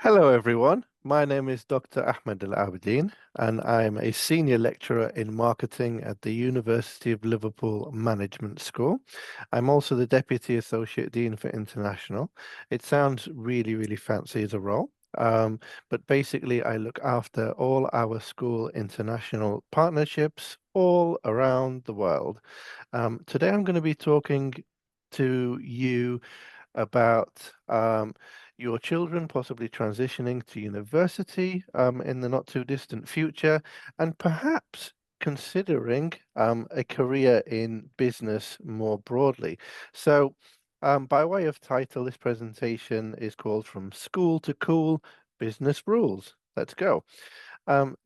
Hello, everyone. My name is Dr. Ahmed Al-Abdin, and I'm a senior lecturer in marketing at the University of Liverpool Management School. I'm also the Deputy Associate Dean for International. It sounds really, really fancy as a role, but basically, I look after all our school international partnerships all around the world. Today, I'm going to be talking to you about your children possibly transitioning to university in the not too distant future, and perhaps considering a career in business more broadly. So, by way of title, this presentation is called From School to Cool Business Rules. Let's go.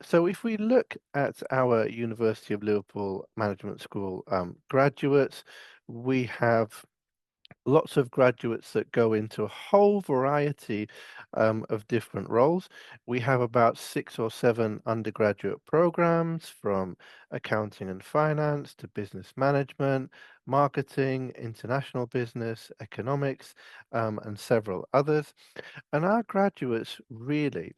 So if we look at our University of Liverpool Management School graduates, we have lots of graduates that go into a whole variety of different roles. We have about 6 or 7 undergraduate programs from accounting and finance to business management, marketing, international business, economics, and several others. And our graduates really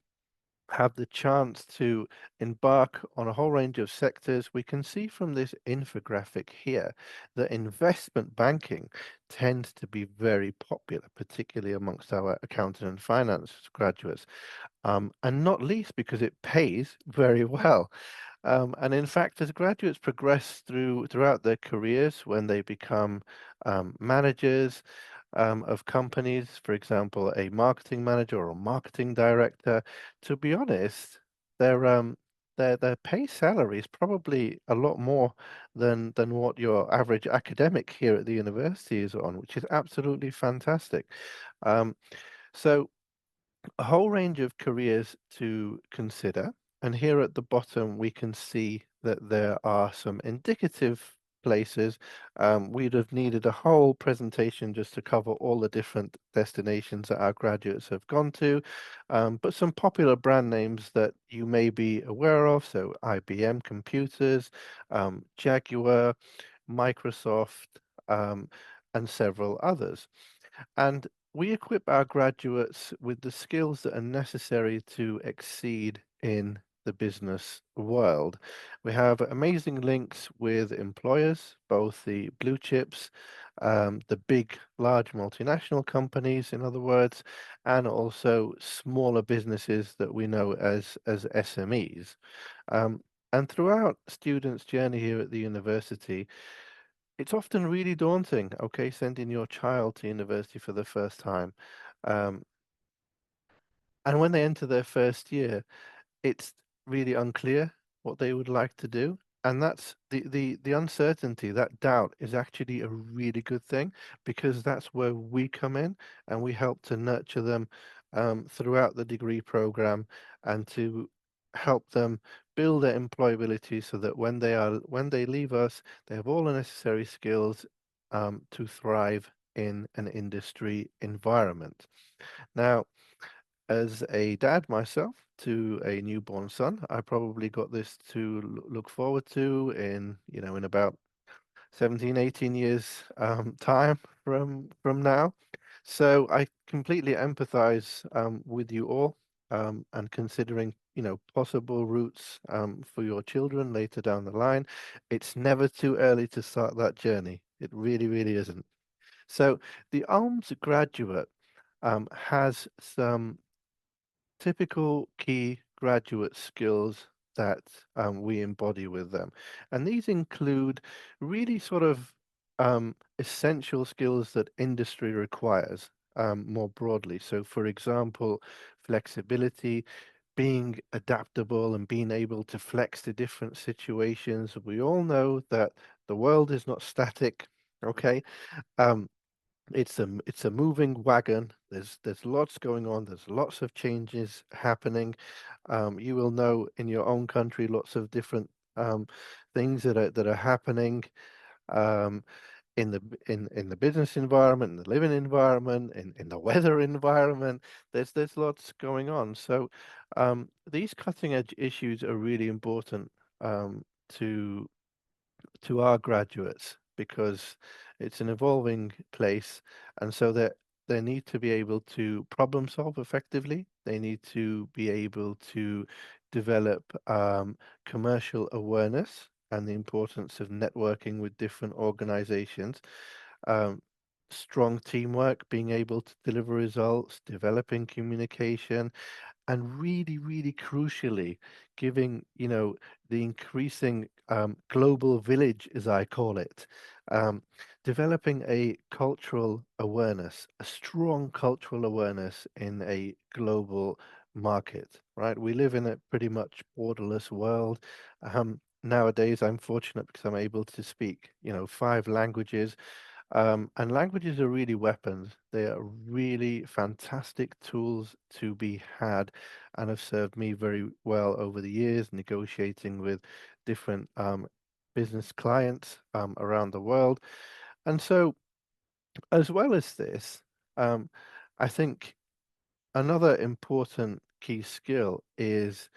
have the chance to embark on a whole range of sectors. We can see from this infographic here that investment banking tends to be very popular, particularly amongst our accounting and finance graduates, and not least because it pays very well. And in fact, as graduates progress throughout their careers, when they become managers of companies, for example, a marketing manager or a marketing director, to be honest, their their pay salary is probably a lot more than what your average academic here at the university is on, which is absolutely fantastic. Um, so a whole range of careers to consider. And here at the bottom, we can see that there are some indicative places. We'd have needed a whole presentation just to cover all the different destinations that our graduates have gone to, but some popular brand names that you may be aware of. So IBM Computers, Jaguar, Microsoft, um, and several others. And we equip our graduates with the skills that are necessary to exceed in the business world. We have amazing links with employers, both the blue chips, the big, large multinational companies, in other words, and also smaller businesses that we know as SMEs. Um, and throughout students' journey here at the university, it's often really daunting, okay, sending your child to university for the first time. Um, and when they enter their first year, it's really unclear what they would like to do. And that's the uncertainty, that doubt is actually a really good thing because that's where we come in and we help to nurture them throughout the degree program and to help them build their employability so that when they leave us, they have all the necessary skills to thrive in an industry environment. Now, as a dad myself to a newborn son, I probably got this to look forward to in about 17, 18 years time from now. So I completely empathize with you all and considering, possible routes for your children later down the line. It's never too early to start that journey. It really, really isn't. So the ALMS graduate has some typical key graduate skills that we embody with them. And these include really sort of essential skills that industry requires more broadly. So, for example, flexibility, being adaptable and being able to flex to different situations. We all know that the world is not static. Okay. Um, it's a moving wagon. There's lots going on. There's lots of changes happening. You will know in your own country lots of different things that are happening um, in the business environment, in the living environment, in the weather environment. There's lots going on. So these cutting edge issues are really important to our graduates because it's an evolving place, and so they're they need to be able to problem solve effectively. They need to be able to develop commercial awareness and the importance of networking with different organizations, um, strong teamwork, being able to deliver results, developing communication, and really, really crucially, giving, the increasing global village, as I call it, um, developing a cultural awareness, a strong cultural awareness in a global market, right? We live in a pretty much borderless world. Nowadays, I'm fortunate because I'm able to speak, 5 languages, and languages are really weapons. They are really fantastic tools to be had and have served me very well over the years, negotiating with different business clients around the world. And so, as well as this, um, I think another important key skill is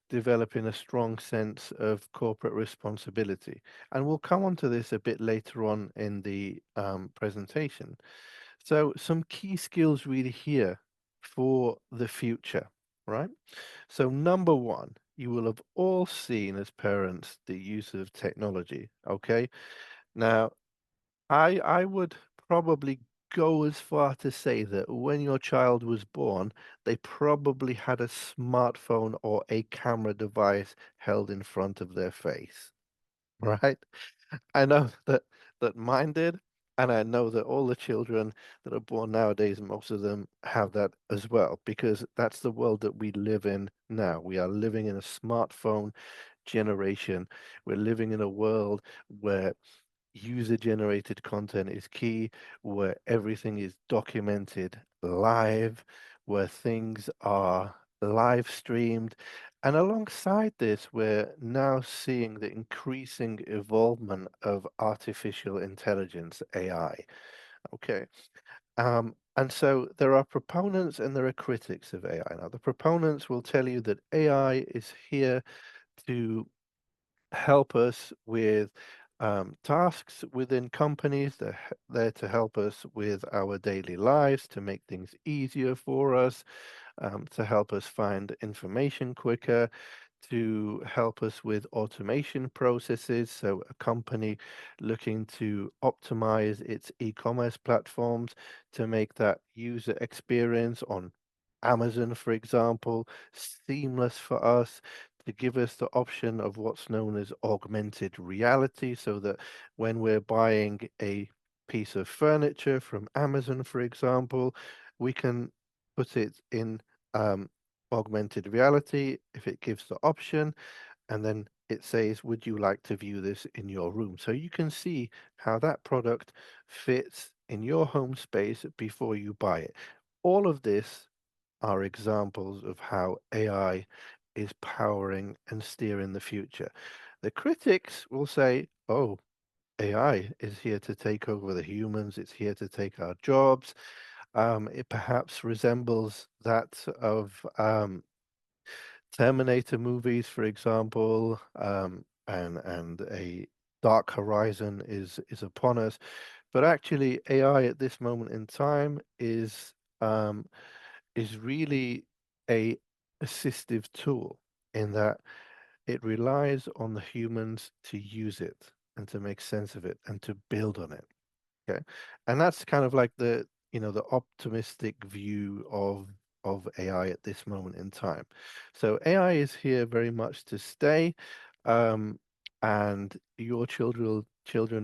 developing a strong sense of corporate responsibility. And we'll come on to this a bit later on in the presentation. So, some key skills really here for the future, right? So, number one, you will have all seen as parents the use of technology. Okay. Now, I would probably go as far to say that when your child was born, they probably had a smartphone or a camera device held in front of their face, right? I know that mine did, and I know that all the children that are born nowadays, most of them have that as well, because that's the world that we live in now. We are living in a smartphone generation. We're living in a world where user generated content is key, where everything is documented live, where things are live streamed. And alongside this, we're now seeing the increasing evolvement of artificial intelligence, AI. Okay. And so there are proponents and there are critics of AI. Now, the proponents will tell you that AI is here to help us with tasks within companies. They're there to help us with our daily lives, to make things easier for us, to help us find information quicker, to help us with automation processes. So, a company looking to optimize its e commerce platforms to make that user experience on Amazon, for example, seamless for us, to give us the option of what's known as augmented reality, so that when we're buying a piece of furniture from Amazon, for example, we can put it in um, augmented reality if it gives the option, and then it says, would you like to view this in your room? So you can see how that product fits in your home space before you buy it. All of this are examples of how AI is powering and steering the future. The critics will say, oh, AI is here to take over the humans, it's here to take our jobs. It perhaps resembles that of Terminator movies, for example, and a dark horizon is upon us. But actually, AI at this moment in time um, is really a assistive tool in that it relies on the humans to use it and to make sense of it and to build on it. Okay. And that's kind of like the optimistic view of AI at this moment in time. So AI is here very much to stay, um, and your children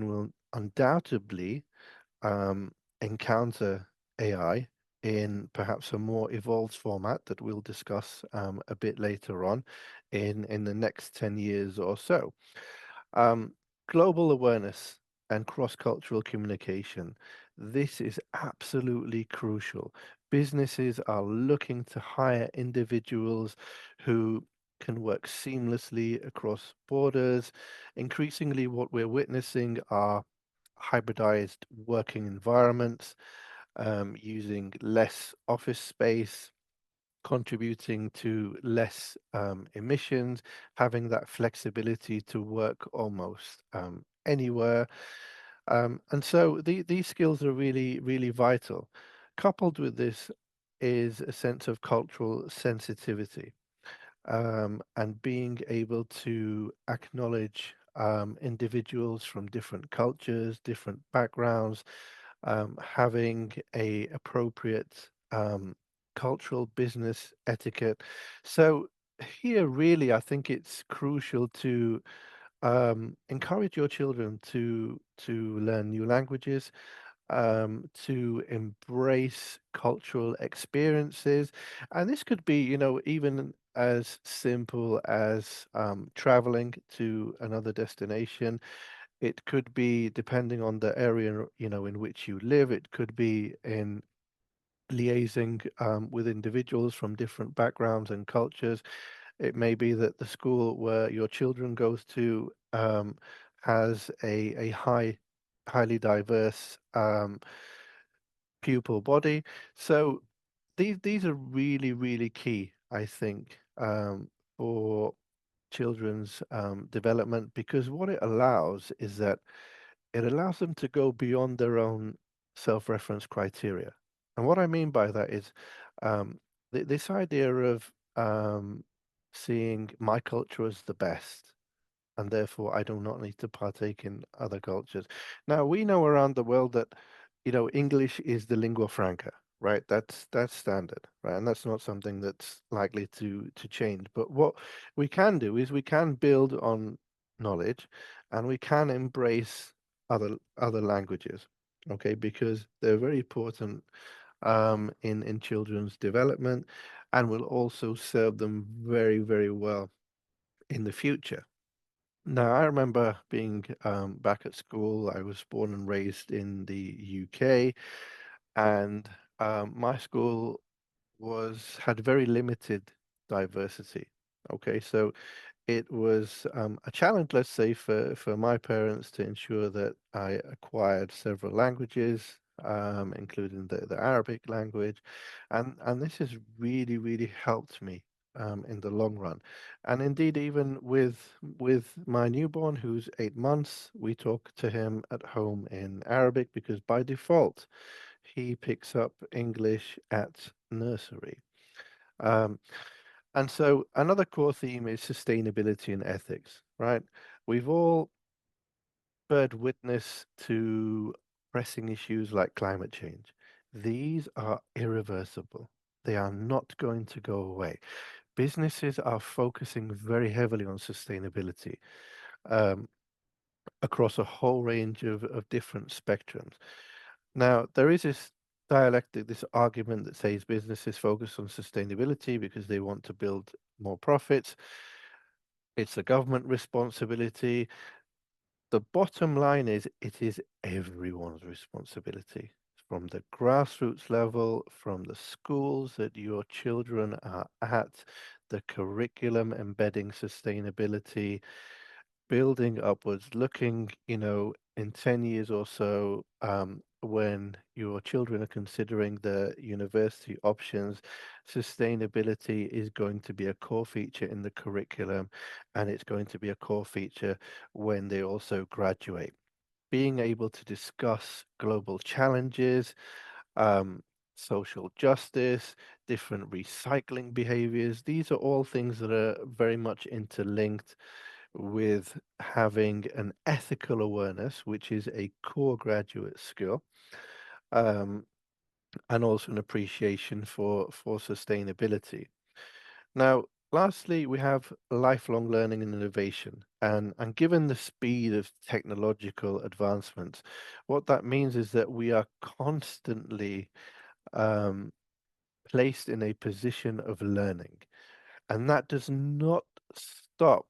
will undoubtedly encounter AI in perhaps a more evolved format that we'll discuss a bit later on in the next 10 years or so. Um, Global awareness and cross-cultural communication. This is absolutely crucial. Businesses are looking to hire individuals who can work seamlessly across borders. Increasingly, what we're witnessing are hybridized working environments, using less office space, contributing to less emissions, having that flexibility to work almost anywhere. And so these skills are really, really vital. coupled with this is a sense of cultural sensitivity, and being able to acknowledge individuals from different cultures, different backgrounds, having a appropriate cultural business etiquette. So here, really, I think it's crucial to encourage your children to learn new languages, to embrace cultural experiences. And this could be, even as simple as traveling to another destination. It could be, depending on the area, in which you live, it could be in liaising with individuals from different backgrounds and cultures. It may be that the school where your children goes to has a highly diverse pupil body. So these are really, really key, I think, for children's development, because what it allows is that it allows them to go beyond their own self-reference criteria. And what I mean by that is um, this idea of seeing my culture as the best, and therefore I do not need to partake in other cultures. Now, we know around the world that, English is the lingua franca, right? That's standard, right? And that's not something that's likely to change. But what we can do is we can build on knowledge, and we can embrace other languages, okay? Because they're very important in children's development, and will also serve them very, very well in the future. Now, I remember being back at school. I was born and raised in the UK, and my school was had very limited diversity. Okay, so it was a challenge, let's say, for my parents to ensure that I acquired several languages, including the Arabic language, and this has really, really helped me in the long run. And indeed, even with my newborn, who's 8 months, we talk to him at home in Arabic because by default he picks up English at nursery. Um, and so another core theme is sustainability and ethics, right? We've all bear witness to pressing issues like climate change. These are irreversible. They are not going to go away. Businesses are focusing very heavily on sustainability um, across a whole range of different spectrums. Now, there is this dialectic, this argument that says businesses focus on sustainability because they want to build more profits. It's a government responsibility. The bottom line is it is everyone's responsibility, from the grassroots level, from the schools that your children are at, the curriculum embedding sustainability, building upwards, looking, in 10 years or so, when your children are considering the university options, sustainability is going to be a core feature in the curriculum, and it's going to be a core feature when they also graduate. Being able to discuss global challenges, um, social justice, different recycling behaviors, these are all things that are very much interlinked with having an ethical awareness, which is a core graduate skill, um, and also an appreciation for sustainability. Now, lastly, we have lifelong learning and innovation. And given the speed of technological advancements, what that means is that we are constantly um, placed in a position of learning. And that does not stop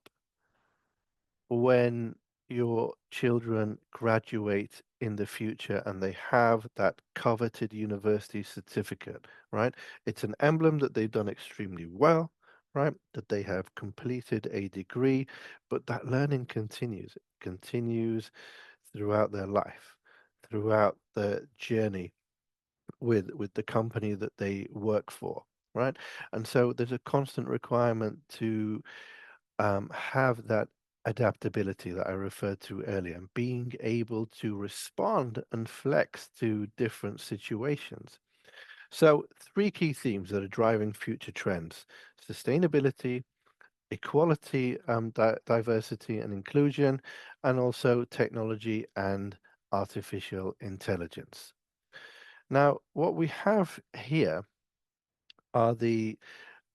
when your children graduate in the future and they have that coveted university certificate, right? It's an emblem that they've done extremely well, right? That they have completed a degree, but that learning continues. It continues throughout their life, throughout the journey with the company that they work for, right? And so there's a constant requirement to have that adaptability that I referred to earlier, and being able to respond and flex to different situations. So, three key themes that are driving future trends: sustainability, equality, diversity and inclusion, and also technology and artificial intelligence. Now, what we have here are the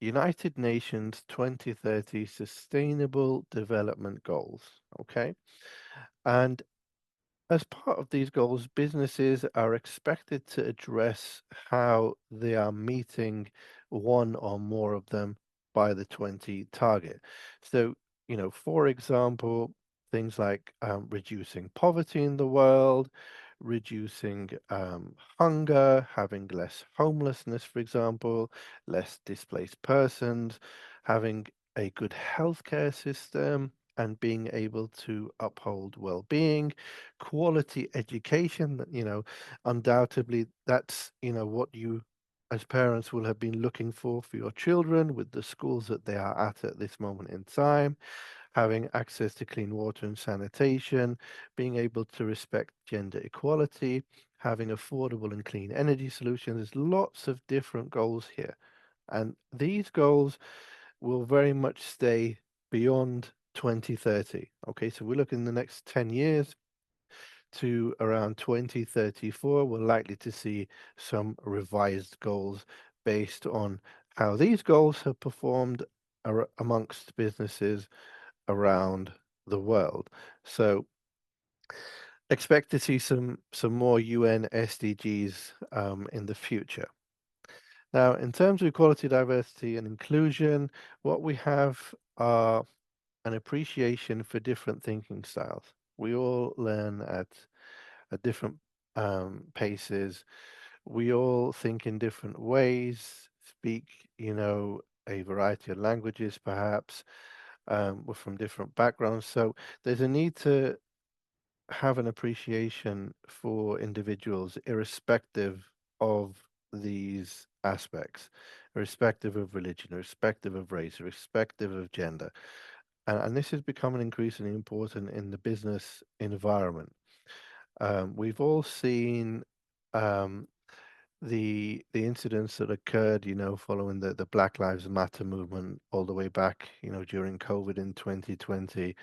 United Nations 2030 Sustainable Development Goals. Okay. And as part of these goals, businesses are expected to address how they are meeting one or more of them by the 20 target. So, for example, things like reducing poverty in the world, reducing hunger, having less homelessness, for example, less displaced persons, having a good healthcare system, and being able to uphold well-being, quality education. Undoubtedly, that's what you as parents will have been looking for your children with the schools that they are at this moment in time, having access to clean water and sanitation, being able to respect gender equality, having affordable and clean energy solutions. There's lots of different goals here. And these goals will very much stay beyond 2030. Okay, so we're looking the next 10 years to around 2034. We're likely to see some revised goals based on how these goals have performed amongst businesses around the world. So expect to see some more UN SDGs in the future. Now, in terms of equality, diversity, and inclusion, what we have are an appreciation for different thinking styles. We all learn at different paces. We all think in different ways, speak, a variety of languages, perhaps. We're from different backgrounds. So there's a need to have an appreciation for individuals, irrespective of these aspects, irrespective of religion, irrespective of race, irrespective of gender. And this is becoming increasingly important in the business environment. We've all seen um, the incidents that occurred, following the Black Lives Matter movement all the way back, during COVID in 2020.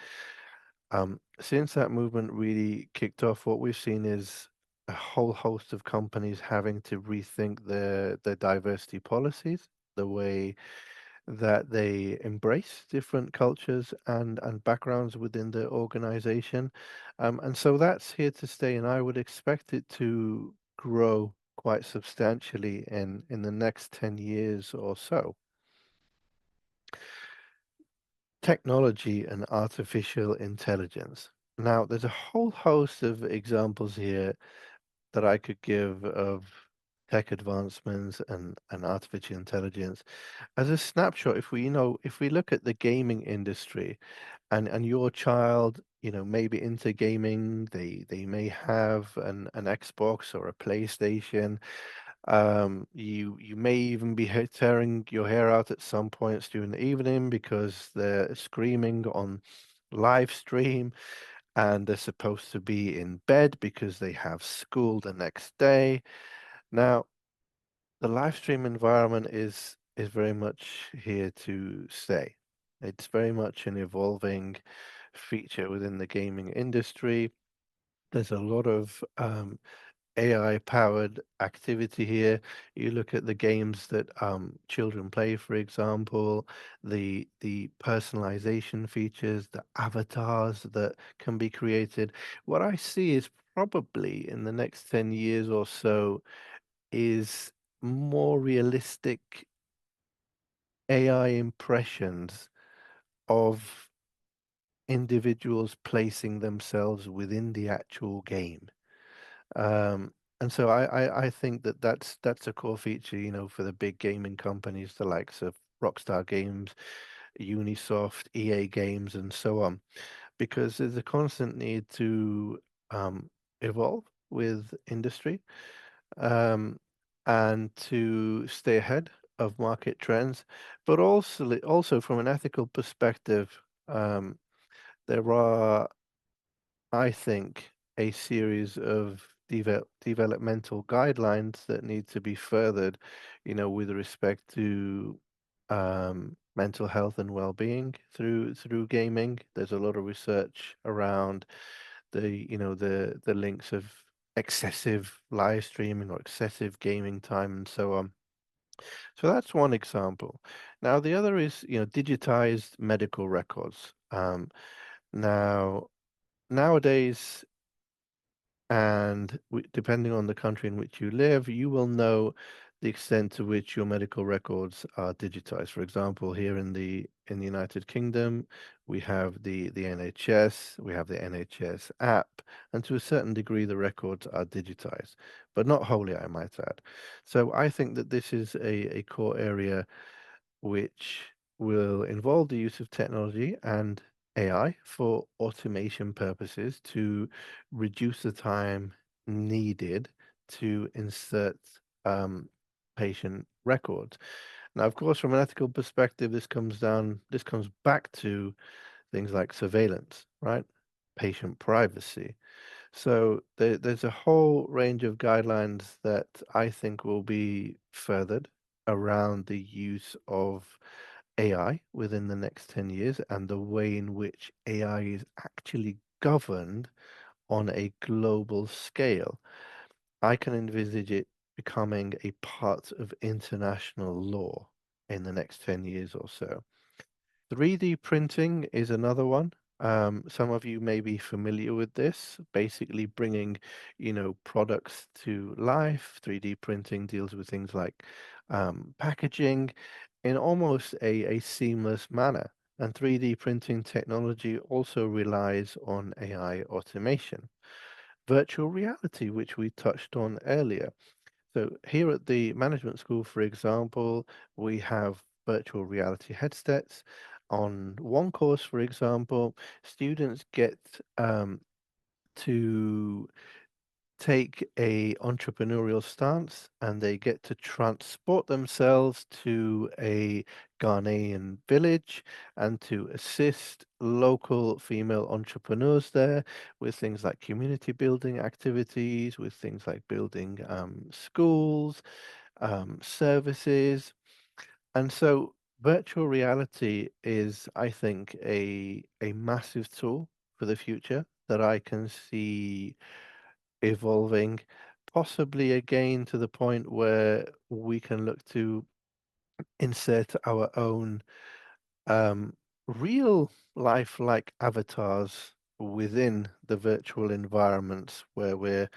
Since that movement really kicked off, what we've seen is a whole host of companies having to rethink their diversity policies, the way that they embrace different cultures and backgrounds within the organization. And so that's here to stay, and I would expect it to grow quite substantially in the next 10 years or so. Technology and artificial intelligence. Now, there's a whole host of examples here that I could give of tech advancements and artificial intelligence. As a snapshot, if we look at the gaming industry, and your child, may be into gaming, they may have an Xbox or a PlayStation. You may even be tearing your hair out at some points during the evening because they're screaming on live stream, and they're supposed to be in bed because they have school the next day. Now, the live stream environment is very much here to stay. It's very much an evolving feature within the gaming industry. There's a lot of AI powered activity here. You look at the games that children play, for example, the personalization features, the avatars that can be created. What I see is probably in the next 10 years or so is more realistic AI impressions of individuals placing themselves within the actual game. And so I think that that's a core feature, for the big gaming companies, the likes of Rockstar Games, Unisoft, EA Games, and so on, because there's a constant need to evolve with industry, um, and to stay ahead of market trends, but also from an ethical perspective, there are, I think, a series of developmental guidelines that need to be furthered, with respect to mental health and well-being through gaming. There's a lot of research around the links of excessive live streaming or excessive gaming time and so on. So that's one example. Now the other is, digitized medical records. Now nowadays, and depending on the country in which you live, you will know the extent to which your medical records are digitized. For example, here in the United Kingdom, we have the NHS, we have the NHS app, and to a certain degree, the records are digitized, but not wholly, I might add. So I think that this is a core area which will involve the use of technology and AI for automation purposes to reduce the time needed to insert um, patient records. Now, of course, from an ethical perspective, this comes back to things like surveillance, right? Patient privacy. So there's a whole range of guidelines that I think will be furthered around the use of AI within the next 10 years and the way in which AI is actually governed on a global scale. I can envisage it becoming a part of international law in the next 10 years or so. 3D printing is another one. Some of you may be familiar with this, basically bringing, products to life. 3D printing deals with things like packaging in almost a seamless manner. And 3D printing technology also relies on AI automation. Virtual reality, which we touched on earlier. So here at the management school, for example, we have virtual reality headsets. On one course, for example, students get to take a entrepreneurial stance and they get to transport themselves to a Ghanaian village and to assist local female entrepreneurs there with things like community building activities, with things like building schools, services. And so virtual reality is, I think, a massive tool for the future that I can see evolving, possibly again to the point where we can look to insert our own um, real life like avatars within the virtual environments where we're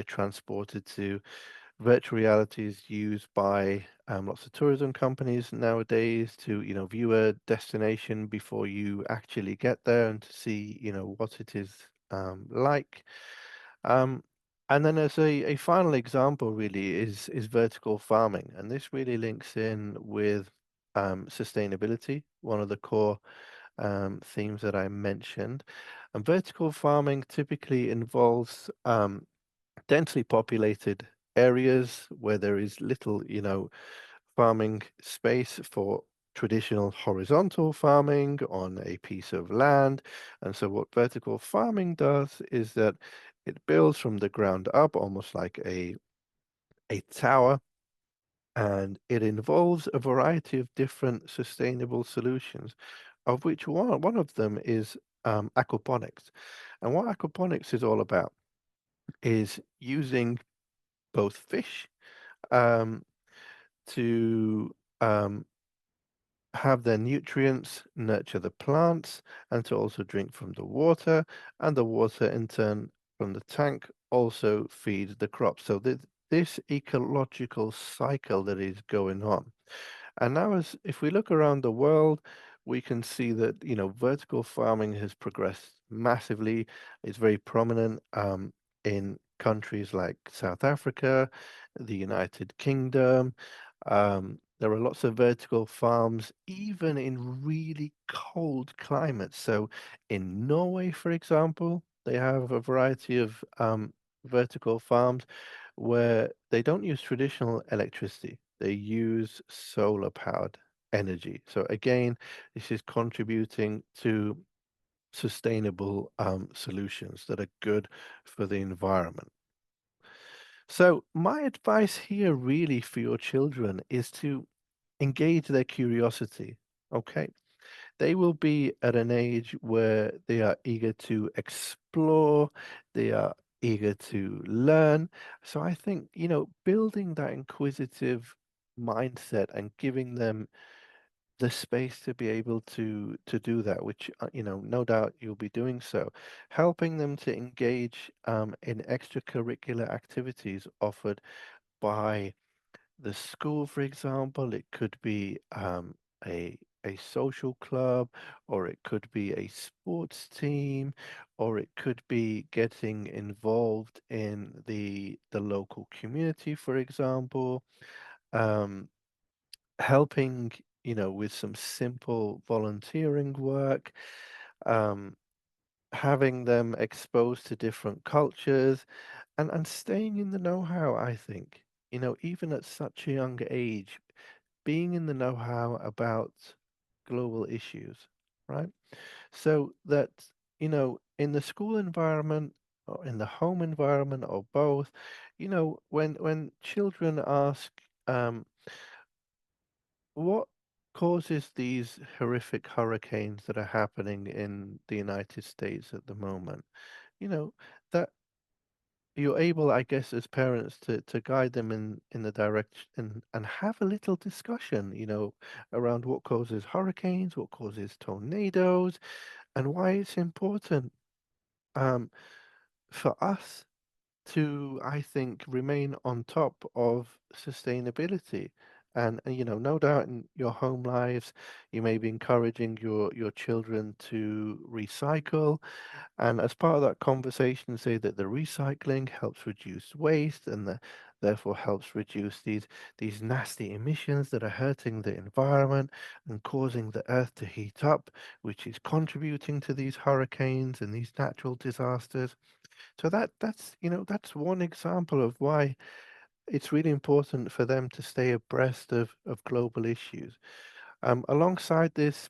transported to. Virtual reality is used by lots of tourism companies nowadays to, view a destination before you actually get there and to see, what it is like. Um, and then as a final example really is vertical farming, and this really links in with sustainability, one of the core themes that I mentioned. And vertical farming typically involves densely populated areas where there is little, farming space for traditional horizontal farming on a piece of land. And so what vertical farming does is that it builds from the ground up, almost like a tower, and it involves a variety of different sustainable solutions, of which one of them is aquaponics. And what aquaponics is all about is using both fish um, to have their nutrients nurture the plants and to also drink from the water, and the water in turn from the tank also feeds the crops. So this ecological cycle that is going on. And now, as if we look around the world, we can see that vertical farming has progressed massively. It's very prominent in countries like South Africa, the United Kingdom. There are lots of vertical farms, even in really cold climates. So, in Norway, for example, they have a variety of vertical farms where they don't use traditional electricity. They use solar powered energy. So again, this is contributing to sustainable solutions that are good for the environment. So my advice here really for your children is to engage their curiosity. Okay. They will be at an age where they are eager to explore, they are eager to learn. So I think, building that inquisitive mindset and giving them the space to be able to do that, which no doubt you'll be doing so, helping them to engage in extracurricular activities offered by the school, for example. It could be a social club, or it could be a sports team, or it could be getting involved in the local community, for example. Um, Helping, with some simple volunteering work, um, having them exposed to different cultures, and staying in the know-how, I think. Even at such a young age, being in the know-how about global issues, right? So that, in the school environment or in the home environment or both, when children ask, um, what causes these horrific hurricanes that are happening in the United States at the moment? You know, that you're able, I guess, as parents to guide them in the direction and have a little discussion, around what causes hurricanes, what causes tornadoes, and why it's important um, for us to, I think, remain on top of sustainability. And no doubt in your home lives, you may be encouraging your children to recycle, and as part of that conversation, say that the recycling helps reduce waste and therefore helps reduce these nasty emissions that are hurting the environment and causing the earth to heat up, which is contributing to these hurricanes and these natural disasters. So that's one example of why it's really important for them to stay abreast of global issues. Alongside this,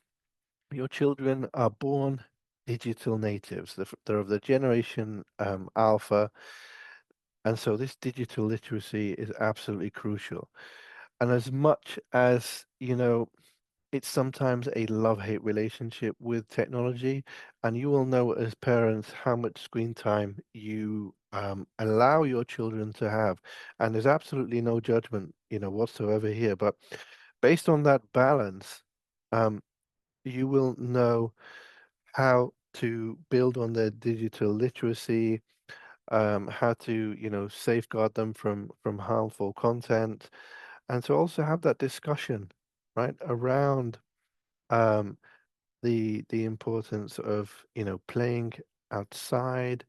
your children are born digital natives. They're of the generation Alpha, and so this digital literacy is absolutely crucial. And as much as, it's sometimes a love-hate relationship with technology, and you will know as parents how much screen time you allow your children to have. And there's absolutely no judgment, whatsoever here. But based on that balance, um, you will know how to build on their digital literacy, how to, safeguard them from harmful content, and to also have that discussion, right, around um, the importance of, playing outside,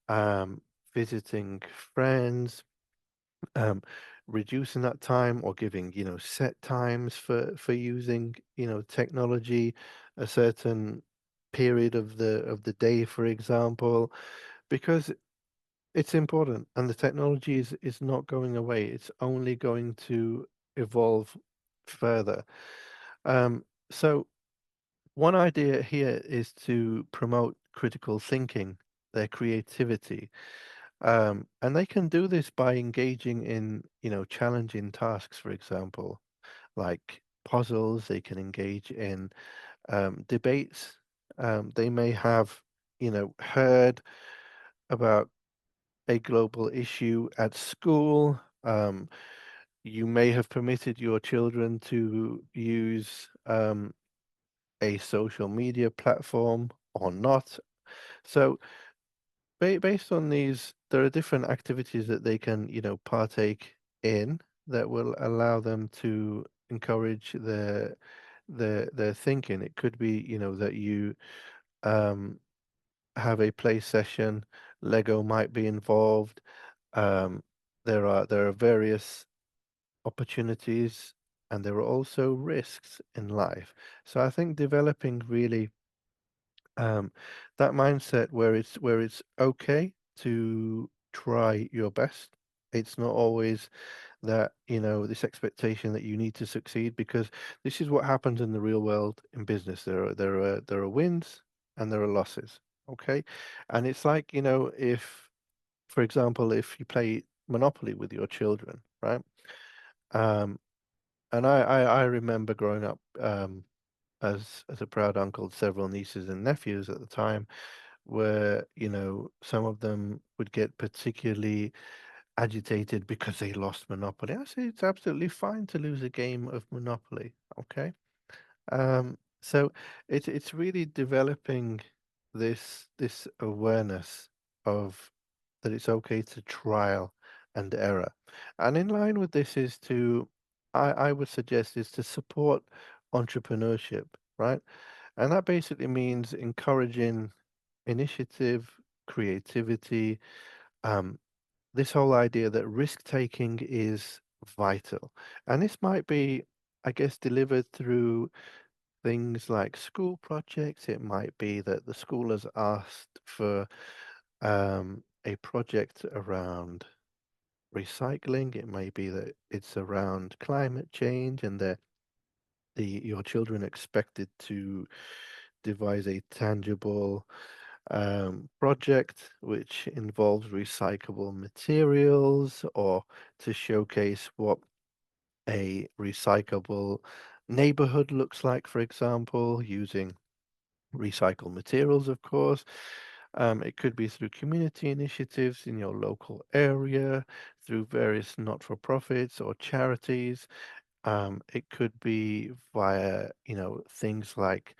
um, visiting friends, um, reducing that time or giving, set times for using, technology, a certain period of the day, for example, because it's important and the technology is not going away. It's only going to evolve further. So one idea here is to promote critical thinking, their creativity. And they can do this by engaging in, challenging tasks, for example, like puzzles. They can engage in debates. They may have, heard about a global issue at school. You may have permitted your children to use a social media platform or not. So based on these, there are different activities that they can, partake in that will allow them to encourage their thinking. It could be, that you um, have a play session. Lego might be involved. Um, there are various opportunities, and there are also risks in life. So I think developing really um, that mindset where it's okay to try your best. It's not always that, this expectation that you need to succeed, because this is what happens in the real world in business. There are wins and there are losses. Okay. And it's like, if, for example, if you play Monopoly with your children, right? Um, and I remember growing up as a proud uncle, several nieces and nephews at the time, where, some of them would get particularly agitated because they lost Monopoly. I say it's absolutely fine to lose a game of Monopoly, okay? So it's really developing this awareness of that it's okay to trial and error. And in line with this is I would suggest is to support entrepreneurship, right? And that basically means encouraging initiative, creativity, um, this whole idea that risk taking is vital. And this might be, I guess, delivered through things like school projects. It might be that the school has asked for a project around recycling. It may be that it's around climate change and that your children expected to devise a tangible project which involves recyclable materials or to showcase what a recyclable neighborhood looks like, for example, using recycled materials, of course. It could be through community initiatives in your local area, through various not-for-profits or charities. It could be via, things like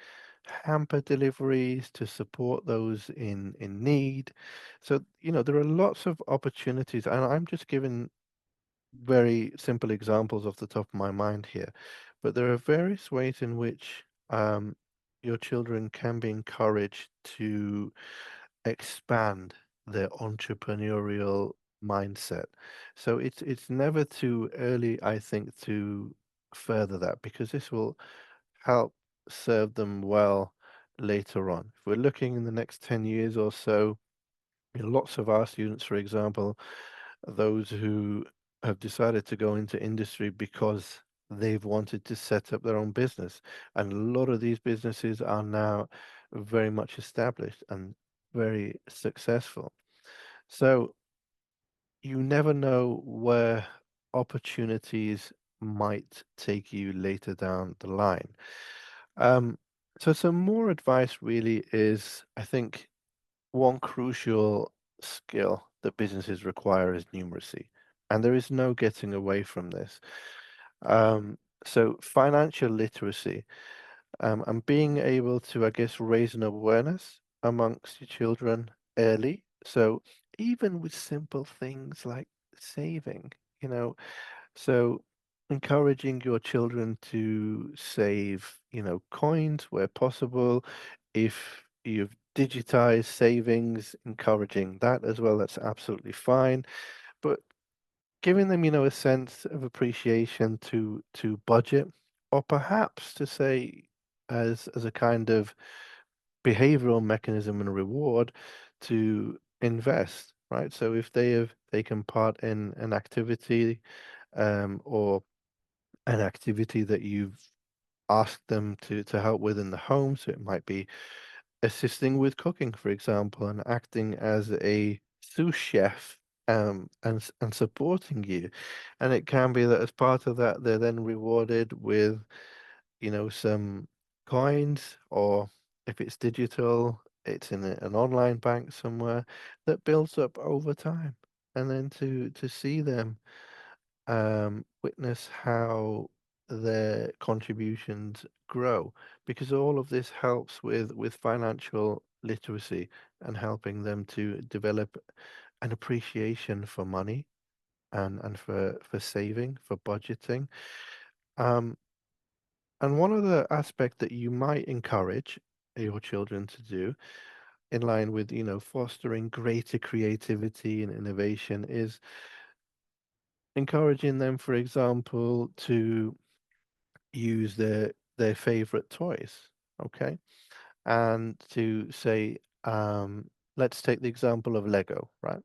hamper deliveries to support those in need. So, there are lots of opportunities, and I'm just giving very simple examples off the top of my mind here, but there are various ways in which your children can be encouraged to expand their entrepreneurial mindset. So it's never too early, I think, to further that because this will help serve them well later on. If we're looking in the next 10 years or so, lots of our students, for example, those who have decided to go into industry because they've wanted to set up their own business. And a lot of these businesses are now very much established and very successful. So you never know where opportunities might take you later down the line. Um, so some more advice really is, I think, one crucial skill that businesses require is numeracy, and there is no getting away from this. Um, so financial literacy, and being able to, I guess, raise an awareness amongst your children early. So even with simple things like saving, you know, so encouraging your children to save, coins where possible. If you've digitized savings, encouraging that as well, that's absolutely fine. But giving them, a sense of appreciation to budget, or perhaps to say as a kind of behavioral mechanism and reward to invest, right? So if they can part in an activity or an activity that you've asked them to help with in the home. So it might be assisting with cooking, for example, and acting as a sous chef and supporting you. And it can be that as part of that, they're then rewarded with, some coins, or if it's digital, it's in an online bank somewhere that builds up over time. And then to see them witness how their contributions grow because all of this helps with financial literacy and helping them to develop an appreciation for money and for saving, for budgeting. Um, and one other aspect that you might encourage your children to do in line with, fostering greater creativity and innovation is encouraging them, for example, to use their favorite toys, okay? And to say, let's take the example of Lego, right?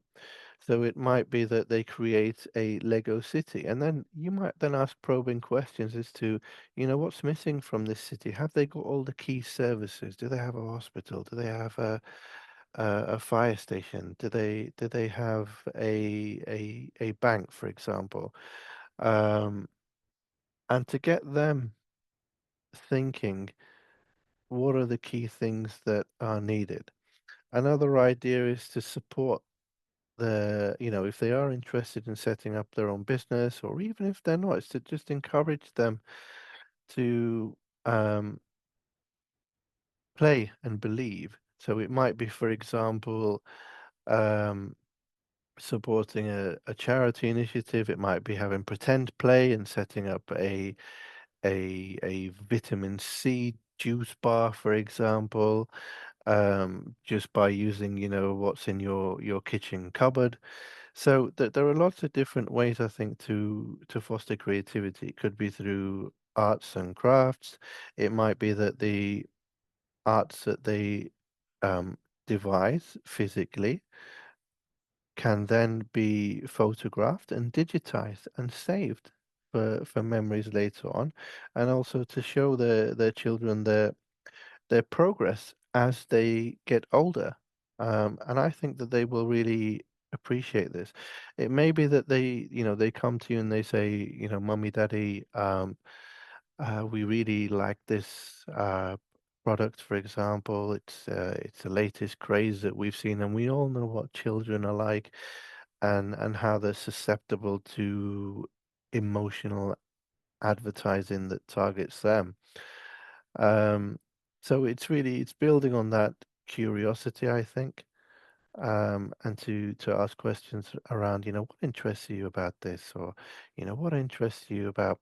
So it might be that they create a Lego city, and then you might then ask probing questions as to, what's missing from this city? Have they got all the key services? Do they have a hospital? Do they have a fire station? Do they have a bank, for example? Um, and to get them thinking, what are the key things that are needed? Another idea is to support if they are interested in setting up their own business, or even if they're not, it's to just encourage them to um, play and believe. So it might be, for example, um, supporting a charity initiative. It might be having pretend play and setting up a vitamin C juice bar, for example, just by using, what's in your kitchen cupboard. So there are lots of different ways, I think, to foster creativity. It could be through arts and crafts. It might be that the arts that they um, devise physically can then be photographed and digitized and saved for memories later on, and also to show their children their progress as they get older. And I think that they will really appreciate this. It may be that they come to you and they say, Mummy, Daddy, we really like this product, for example. It's the latest craze that we've seen, and we all know what children are like, and how they're susceptible to emotional advertising that targets them. Um, so it's building on that curiosity, I think, and to ask questions around, what interests you about this, or what interests you about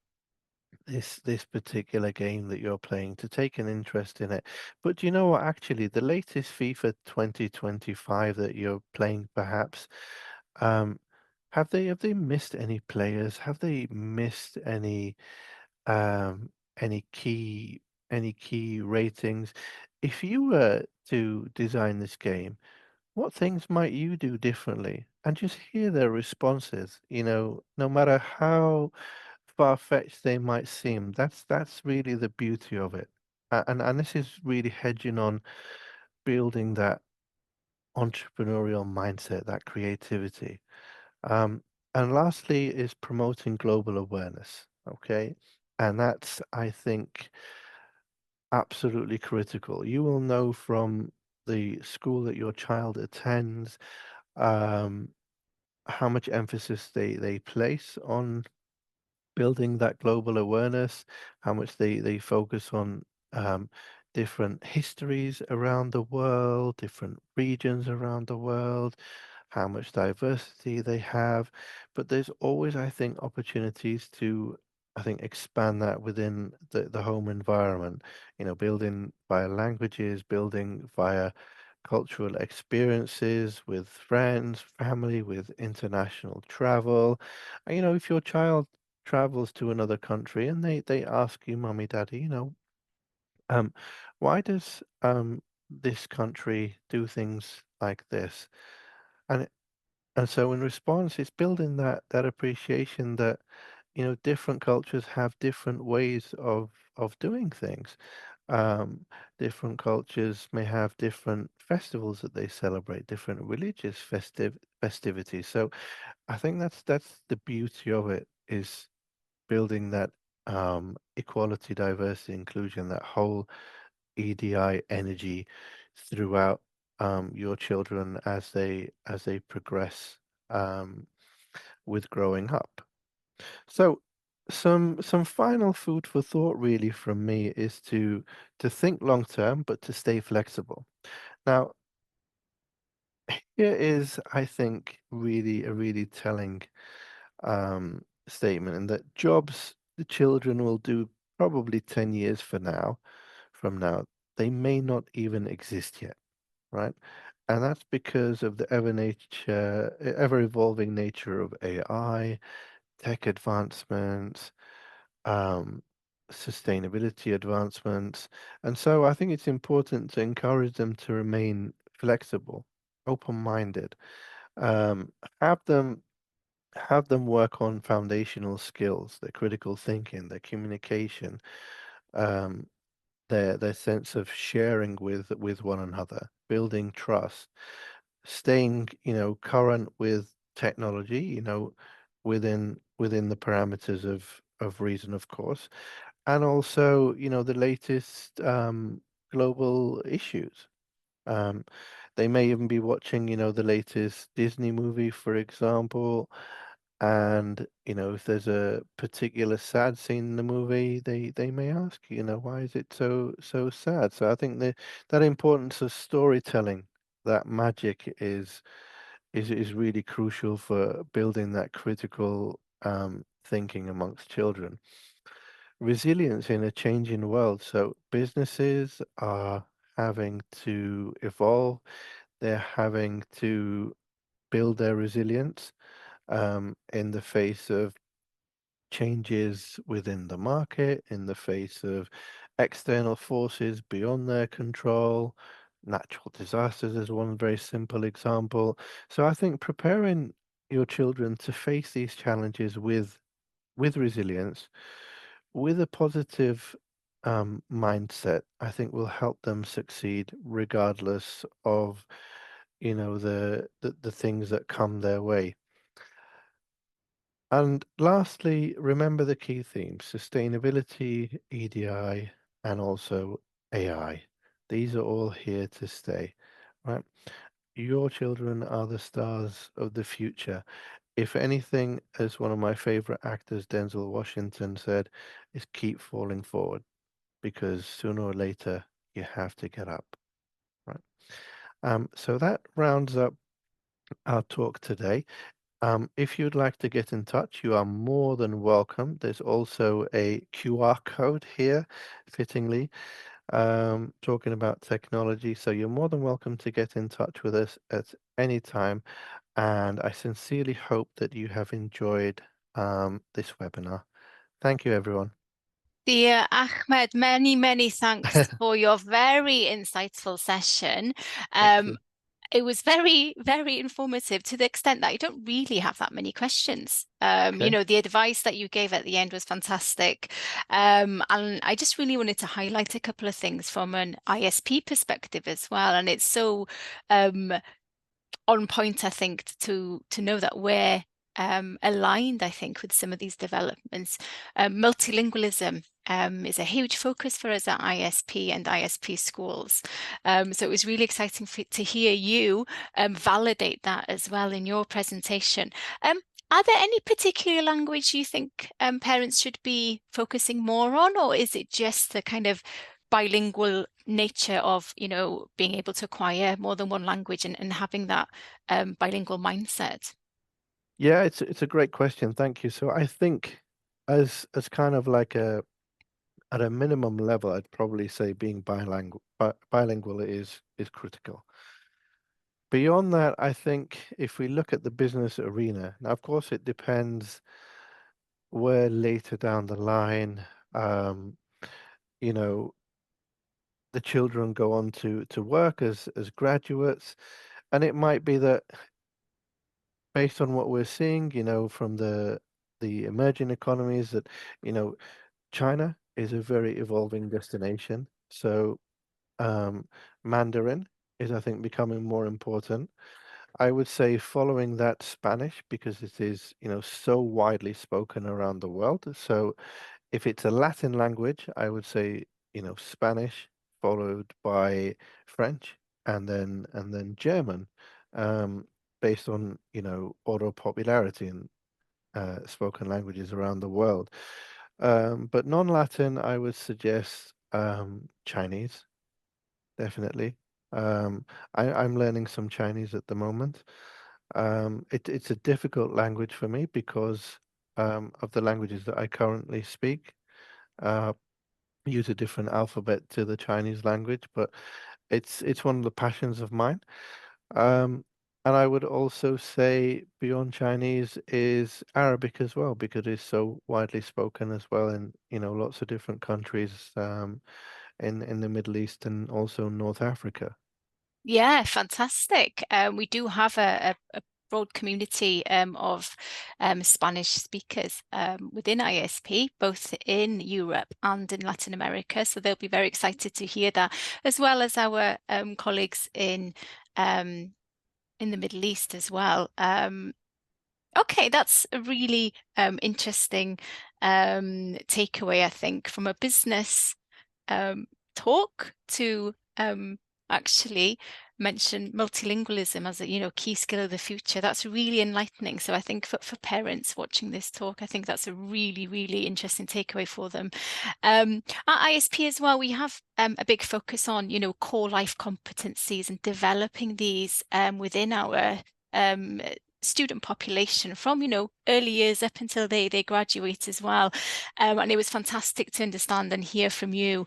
this particular game that you're playing, to take an interest in it. But do you know what? Actually, the latest FIFA 2025 that you're playing, perhaps, um, have they missed any players? Have they missed um, any key any key ratings? If you were to design this game, what things might you do differently? And just hear their responses, no matter how far-fetched they might seem. That's really the beauty of it. And this is really hedging on building that entrepreneurial mindset, that creativity. Um, and lastly is promoting global awareness. Okay. And that's, I think, absolutely critical. You will know from the school that your child attends, um, how much emphasis they place on building that global awareness, how much they focus on um, different histories around the world, different regions around the world, how much diversity they have. But there's always, I think, opportunities to, I think, expand that within the home environment, building via languages, building via cultural experiences with friends, family, with international travel. And, if your child travels to another country and they ask you, Mummy, Daddy, um, why does this country do things like this? And and so in response, it's building that appreciation that, different cultures have different ways of doing things. Um, Different cultures may have different festivals that they celebrate, different religious festivities. So I think that's the beauty of it, is building that equality, diversity, inclusion, that whole EDI energy throughout your children as they progress um, with growing up. So some final food for thought really from me is to think long term, but to stay flexible. Now, here is, I think, really a really telling statement, and that jobs the children will do probably 10 years from now, they may not even exist yet, right? And that's because of the ever evolving nature of AI, tech advancements, um, sustainability advancements. And so I think it's important to encourage them to remain flexible, open-minded, um, have them have them work on foundational skills, their critical thinking, their communication, um, their sense of sharing with one another, building trust, staying, current with technology, within the parameters of reason, of course, and also, the latest global issues. Um, they may even be watching, the latest Disney movie, for example, and, if there's a particular sad scene in the movie, they may ask, why is it so sad? So I think that importance of storytelling, that magic is really crucial for building that critical thinking amongst children. Resilience in a changing world. So businesses are having to evolve. They're having to build their resilience in the face of changes within the market, in the face of external forces beyond their control. Natural disasters is one very simple example. So I think preparing your children to face these challenges with resilience, with a positive mindset, I think will help them succeed regardless of, the things that come their way. And lastly, remember the key themes: sustainability, EDI, and also AI. These are all here to stay, right? Your children are the stars of the future. If anything, as one of my favorite actors, Denzel Washington, said, is keep falling forward because sooner or later you have to get up, right? So that rounds up our talk today. If you'd like to get in touch, you are more than welcome. There's also a QR code here, fittingly, talking about technology. So you're more than welcome to get in touch with us at any time. And I sincerely hope that you have enjoyed this webinar. Thank you, everyone. Dear Ahmed, many, many thanks for your very insightful session. Thank you. Um, it was very, very informative to the extent that I don't really have that many questions. Okay. The advice that you gave at the end was fantastic. And I just really wanted to highlight a couple of things from an ISP perspective as well. And it's so um, on point, I think, to know that we're aligned, I think, with some of these developments. Multilingualism is a huge focus for us at ISP and ISP schools. So it was really exciting to hear you validate that as well in your presentation. Are there any particular language you think parents should be focusing more on, or is it just the kind of bilingual nature of, being able to acquire more than one language and having that bilingual mindset? Yeah, it's a great question. Thank you. So I think as kind of like at a minimum level, I'd probably say being bilingual is critical. Beyond that, I think if we look at the business arena, now of course it depends where later down the line, um, you know, the children go on to work as graduates, and it might be that based on what we're seeing, from the emerging economies, that you know China is a very evolving destination. So Mandarin is, I think, becoming more important. I would say following that Spanish because it is, so widely spoken around the world. So if it's a Latin language, I would say, Spanish followed by French and then German, um, based on, auto popularity in spoken languages around the world. But non-Latin, I would suggest Chinese, definitely. I'm learning some Chinese at the moment. It's a difficult language for me because of the languages that I currently speak. Uh, use a different alphabet to the Chinese language, but it's one of the passions of mine. Um, and I would also say beyond Chinese is Arabic as well, because it's so widely spoken as well in, lots of different countries in the Middle East and also North Africa. Yeah, fantastic. We do have a broad community of Spanish speakers within ISP, both in Europe and in Latin America. So they'll be very excited to hear that, as well as our colleagues in the Middle East as well. Okay, that's a really interesting takeaway, I think, from a business talk to actually mention multilingualism as a key skill of the future. That's really enlightening. So I think for parents watching this talk, I think that's a really, really interesting takeaway for them. At ISP as well, we have a big focus on core life competencies and developing these within our student population from early years up until they graduate as well. And it was fantastic to understand and hear from you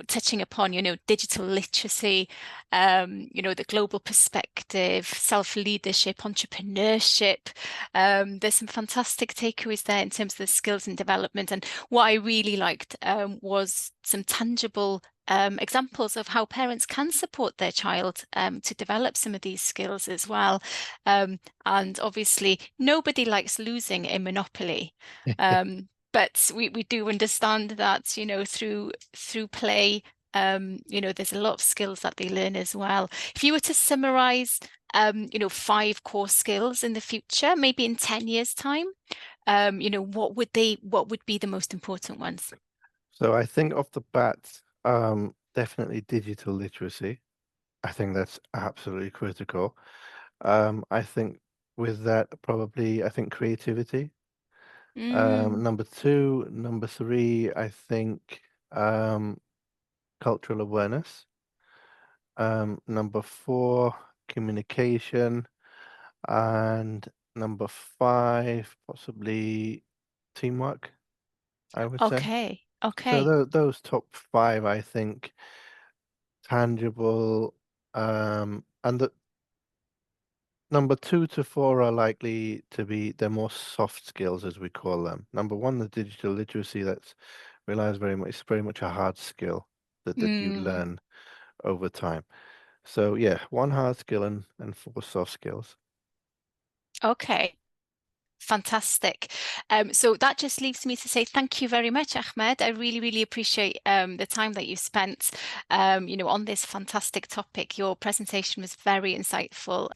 touching upon, digital literacy, the global perspective, self-leadership, entrepreneurship. There's some fantastic takeaways there in terms of the skills and development. And what I really liked was some tangible examples of how parents can support their child to develop some of these skills as well. And obviously, nobody likes losing a monopoly. But we do understand that, through play, there's a lot of skills that they learn as well. If you were to summarize, 5 core skills in the future, maybe in 10 years' time, what would be the most important ones? So I think off the bat, definitely digital literacy. I think that's absolutely critical. I think with that, probably, I think creativity. Mm, Number two, number three, I think cultural awareness. Number four, communication. And number five, possibly teamwork, I would say. okay, So okay. those top five, I think, tangible. And the number two to four are likely to be the more soft skills, as we call them. Number one, the digital literacy, that's relies very much, it's very much a hard skill that you Mm, learn over time. So yeah, one hard skill and four soft skills. okay. Fantastic. So that just leaves me to say thank you very much, Ahmed. I really, really appreciate the time that you spent, on this fantastic topic. Your presentation was very insightful.